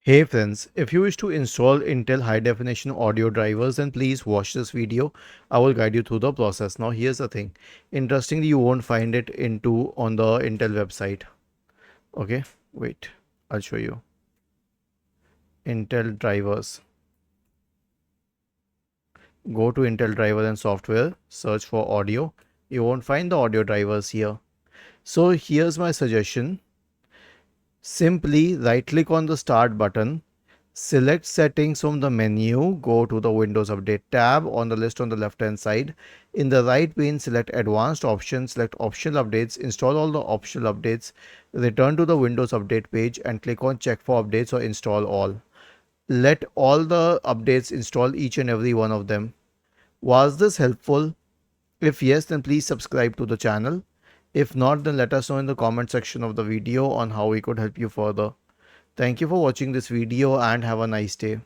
Hey friends, if you wish to install Intel high definition audio drivers, then please watch this video. I will guide you through the process. Now here's the thing. Interestingly, you won't find it into on the Intel website. Okay, wait, I'll show you. Intel drivers. Go to Intel driver and software, search for audio. You won't find the audio drivers here. So here's my suggestion. Simply right click on the start button. Select settings from the menu, go to the Windows Update tab on the list on the left hand side. In the right pane, select advanced options, select optional updates, install all the optional updates, return to the Windows Update page and click on check for updates or install all. Let all the updates install each and every one of them. Was this helpful? If yes, then please subscribe to the channel. If not, then let us know in the comment section of the video on how we could help you further. Thank you for watching this video and have a nice day.